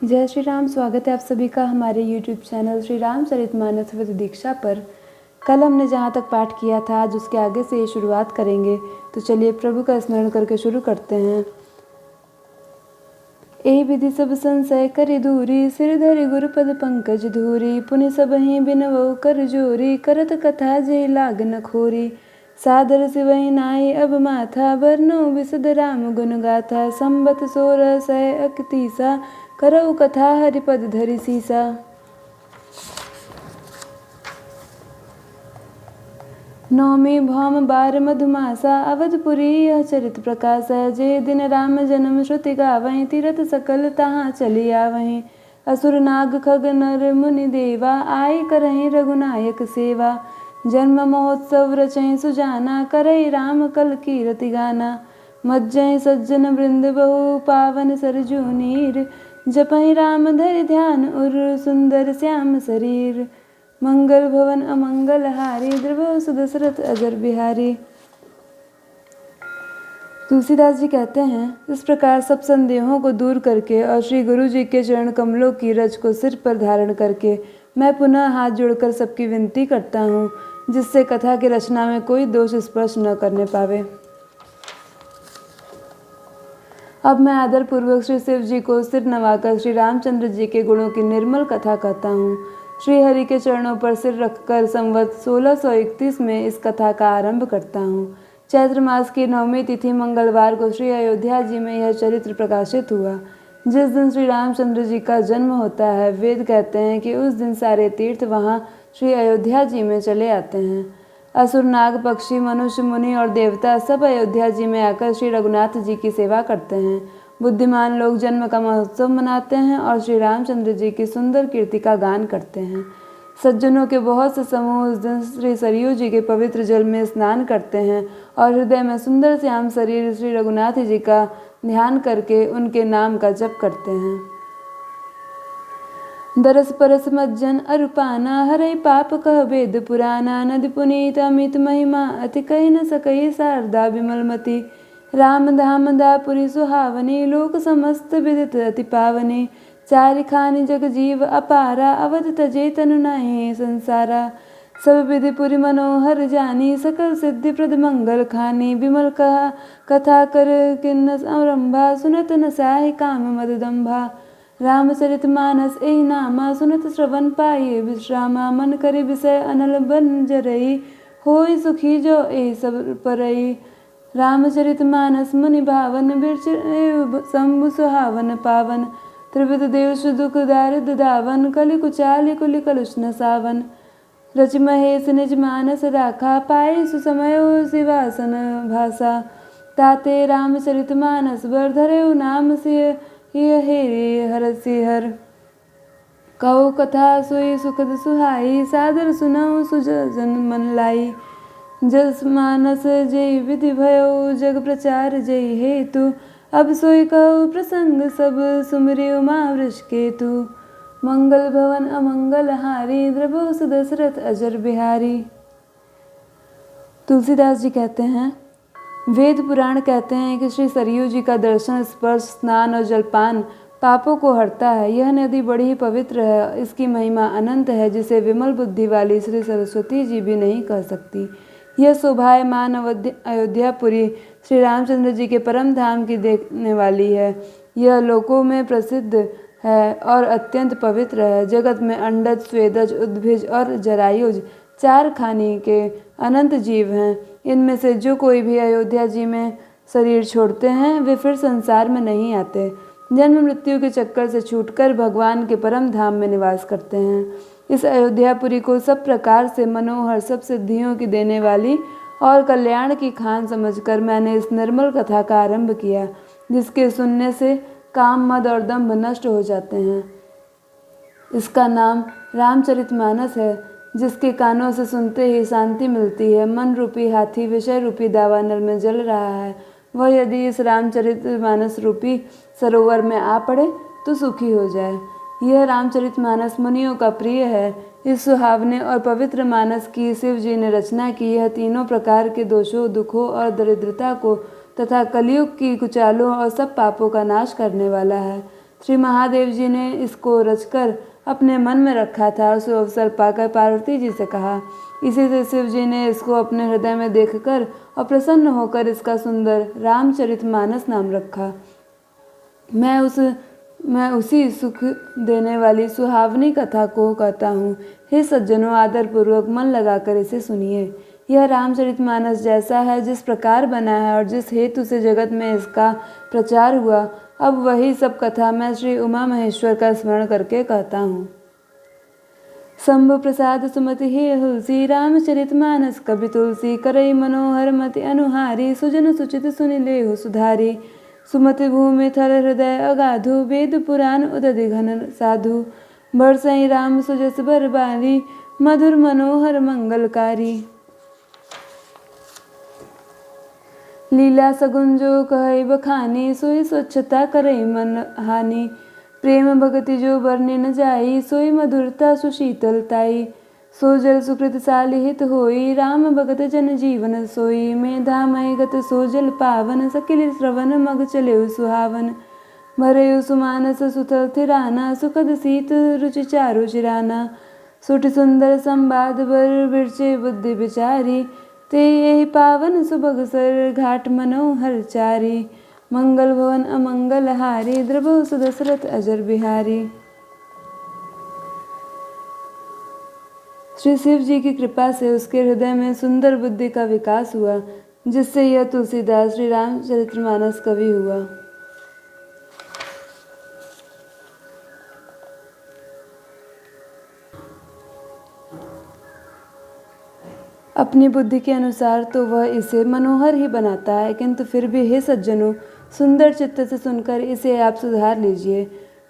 जय श्री राम। स्वागत है आप सभी का हमारे YouTube channel Shri Ramcharitmanas with Diksha पर। कल हमने जहाँ तक पाठ किया था आज उसके आगे से शुरुआत करेंगे। तो चलिए प्रभु का स्मरण करके शुरू करते हैं। ए विधि सब संशय करि दूरी, सिर धरि गुरुपद पंकज धूरी। पुनि सबहि बिनवउ कर जोरी, करत कथा जे लाग न खोरी। सादर सिवहि नाई अब माथा, बरनउ विशद राम गुण गाथा। संबत 1631 करऊ कथा हरिपद धरि सीसा। नौमी भौम बार मधुमासा, अवधपुरी यह चरित प्रकाश है। जे दिन राम जन्म श्रुति गावहीं, तीरथ सकल तहाँ चली आवहीं। असुर नाग खग नर मुनि देवा, आई करहीं रघुनायक सेवा। जन्म महोत्सव रचहीं सुजाना, करई राम कल कीरति गाना। मज्जहीं सज्जन वृंद बहु, पावन सरजू नीर। जपहीं राम धरि ध्यान उर, सुंदर श्याम शरीर। मंगल भवन अमंगल हारी, द्रवहु सुदशरथ अजर बिहारी। तुलसीदास जी कहते हैं, इस प्रकार सब संदेहों को दूर करके और श्री गुरु जी के चरण कमलों की रज को सिर पर धारण करके मैं पुनः हाथ जोड़कर सबकी विनती करता हूँ, जिससे कथा की रचना में कोई दोष स्पर्श न करने पावे। अब मैं आदर पूर्वक श्री शिव जी को सिर नवाकर श्री रामचंद्र जी के गुणों की निर्मल कथा कहता हूँ। श्री हरि के चरणों पर सिर रखकर संवत 1631 में इस कथा का आरंभ करता हूँ। चैत्र मास की 9वीं तिथि मंगलवार को श्री अयोध्या जी में यह चरित्र प्रकाशित हुआ। जिस दिन श्री रामचंद्र जी का जन्म होता है, वेद कहते हैं कि उस दिन सारे तीर्थ वहाँ श्री अयोध्या जी में चले आते हैं। असुर नाग पक्षी मनुष्य मुनि और देवता सब अयोध्या जी में आकर श्री रघुनाथ जी की सेवा करते हैं। बुद्धिमान लोग जन्म का महोत्सव मनाते हैं और श्री रामचंद्र जी की सुंदर कीर्ति का गान करते हैं। सज्जनों के बहुत से समूह उस दिन श्री सरयू जी के पवित्र जल में स्नान करते हैं और हृदय में सुंदर श्याम शरीर श्री रघुनाथ जी का ध्यान करके उनके नाम का जप करते हैं। दरस परस मज्जन अरुपाना, हरई पाप कह वेद पुराना। नद पुनीत अमित महिमा, अति कही न सकई शारदा विमलमती। राम धाम दापुरी सुहावनी, लोक समस्त विदित अति पावनी। चारि खानी जग जीव अपारा, अवध तजे तनु नाहि संसारा। सब विधि पुरी मनोहर जानी, सकल सिद्धि प्रद मंगल खानी। विमल कथा कर किन्न आरंभा, सुनत न साहि काम मद दंभा। रामचरित मानस एहि नामा, सुनत श्रवण पाई विश्रामा। मन करि विषय अनल बन जरई, होई सुखी जो एहि सब परई। रामचरित मानस मुनि भावन, बिरचिर शंभु सुहावन पावन। त्रिविध देव दुख दारिद दावन, कलि कुचालि कुलि कलुष न सावन। रच महेश निज मानस राखा, पाई सुसमयो शिवासन भाषा। ताते रामचरित मानस बर, धरेउ नाम सिय हेरि हरसि हर। कहु कथा सोई सुखद सुहाई, सादर सुनऊ सुजन मन लाई। जस मानस जय विधि भयो, जग प्रचार जय हेतु। अब सोई कहु प्रसंग सब, सुमरि उमा वृष केतु। मंगल भवन अमंगल हारी, द्रवहु सुदशरथ अजर बिहारी। तुलसीदास जी कहते हैं, वेद पुराण कहते हैं कि श्री सरयू जी का दर्शन, स्पर्श, स्नान और जलपान पापों को हरता है। यह नदी बड़ी ही पवित्र है, इसकी महिमा अनंत है, जिसे विमल बुद्धि वाली श्री सरस्वती जी भी नहीं कह सकती। यह शोभायमान अयोध्यापुरी श्री रामचंद्र जी के परम धाम की देखने वाली है। यह लोकों में प्रसिद्ध है और अत्यंत पवित्र है। जगत में अंडज, स्वेदज, उद्भिज और जरायुज 4 खानी के अनंत जीव हैं। इनमें से जो कोई भी अयोध्या जी में शरीर छोड़ते हैं, वे फिर संसार में नहीं आते। जन्म मृत्यु के चक्कर से छूटकर भगवान के परम धाम में निवास करते हैं। इस अयोध्यापुरी को सब प्रकार से मनोहर, सब सिद्धियों की देने वाली और कल्याण की खान समझकर मैंने इस निर्मल कथा का आरंभ किया, जिसके सुनने से काम, मद और दंभ नष्ट हो जाते हैं। इसका नाम रामचरितमानस है, जिसके कानों से सुनते ही शांति मिलती है। मन रूपी हाथी विषय रूपी दावानल में जल रहा है, वह यदि इस रामचरितमानस रूपी सरोवर में आ पड़े तो सुखी हो जाए। यह रामचरितमानस मुनियों का प्रिय है। इस सुहावने और पवित्र मानस की शिव जी ने रचना की। यह तीनों प्रकार के दोषों, दुखों और दरिद्रता को तथा कलयुग की कुचालों और सब पापों का नाश करने वाला है। श्री महादेव जी ने इसको रचकर अपने मन में रखा था और सुअवसर पाकर पार्वती जी से कहा। इसी से शिव जी ने इसको अपने हृदय में देखकर और प्रसन्न होकर इसका सुंदर रामचरितमानस नाम रखा। मैं उसी सुख देने वाली सुहावनी कथा को कहता हूँ। हे सज्जनों, आदरपूर्वक मन लगाकर इसे सुनिए। यह रामचरितमानस जैसा है, जिस प्रकार बना है और जिस हेतु से जगत में इसका प्रचार हुआ, अब वही सब कथा मैं श्री उमा महेश्वर का स्मरण करके कहता हूँ। शंभु प्रसाद सुमति हे हुलसी, रामचरितमानस कवि तुलसी, करई मनोहर मति अनुहारी, सुजन सुचित सुनि लेहु सुधारी। सुमति भूमि थल हृदय अगाधु, वेद पुराण उदधि घन साधु, बरसई राम सुजस बरबारी, मधुर मनोहर मंगलकारी। लीला सगुन जो कहई बखानी, सोई स्वच्छता करई मन हानि, प्रेम भगति जो बरने न जाई, सोई मधुरता सुशीतलताई। सो जल सुकृत सालिहित होई, राम भगत जन जीवन सोई, मेधा मय गत सो जल पावन, सकिल श्रवण मग चलेउ सुहावन। भरेउ सुमानस सुतल थिराना, सुखद शीत रुचि चारु चिराना, सुटि सुंदर संवाद बर बिरचे बुद्धि विचारी, ते यही पावन सुबगसर घाट मनोहर चारी। मंगल भवन अमंगल हारी, द्रवहु सुदशरथ अजर बिहारी। श्री शिव जी की कृपा से उसके हृदय में सुंदर बुद्धि का विकास हुआ, जिससे यह तुलसीदास श्री रामचरितमानस कवि हुआ। अपनी बुद्धि के अनुसार तो वह इसे मनोहर ही बनाता है, किंतु फिर भी हे सज्जनों, सुंदर चित्त से सुनकर इसे आप सुधार लीजिए।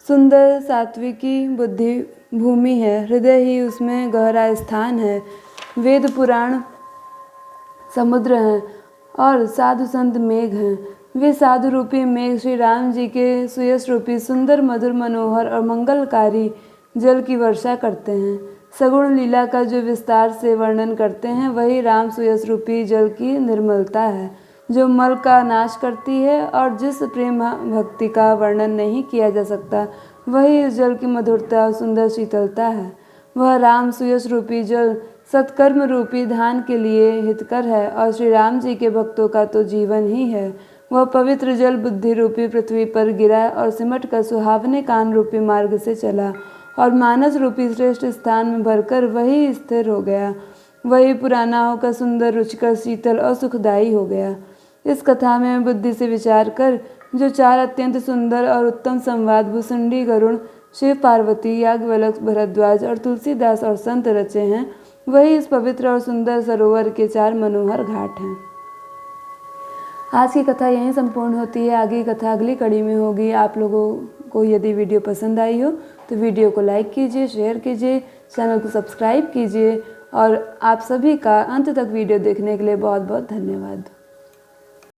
सुंदर सात्विकी बुद्धि भूमि है, हृदय ही उसमें गहरा स्थान है। वेद पुराण समुद्र हैं और साधु संत मेघ हैं। वे साधु रूपी मेघ श्री राम जी के सुयश रूपी सुंदर मधुर मनोहर और मंगलकारी जल की वर्षा करते हैं। सगुण लीला का जो विस्तार से वर्णन करते हैं, वही राम सुयश रूपी जल की निर्मलता है, जो मल का नाश करती है, और जिस प्रेम भक्ति का वर्णन नहीं किया जा सकता, वही इस जल की मधुरता और सुंदर शीतलता है। वह राम सुयश रूपी जल सत्कर्म रूपी धान के लिए हितकर है और श्री राम जी के भक्तों का तो जीवन ही है। वह पवित्र जल बुद्धि रूपी पृथ्वी पर गिरा और सिमट कर सुहावने कान रूपी मार्ग से चला और मानस रूपी श्रेष्ठ स्थान में भरकर वही स्थिर हो गया। वही पुराना होकर सुंदर, रुचिकर, शीतल और सुखदायी हो गया। इस कथा में बुद्धि से विचार कर जो 4 अत्यंत सुंदर और उत्तम संवाद भुसुंडी, गरुड़, शिव पार्वती, याज्ञवल्क्य, भरद्वाज और तुलसीदास और संत रचे हैं, वही इस पवित्र और सुंदर सरोवर के 4 मनोहर घाट हैं। आज की कथा यहीं संपूर्ण होती है। आगे की कथा अगली कड़ी में होगी। आप लोगों को यदि वीडियो पसंद आई हो तो वीडियो को लाइक कीजिए, शेयर कीजिए, चैनल को सब्सक्राइब कीजिए और आप सभी का अंत तक वीडियो देखने के लिए बहुत बहुत धन्यवाद।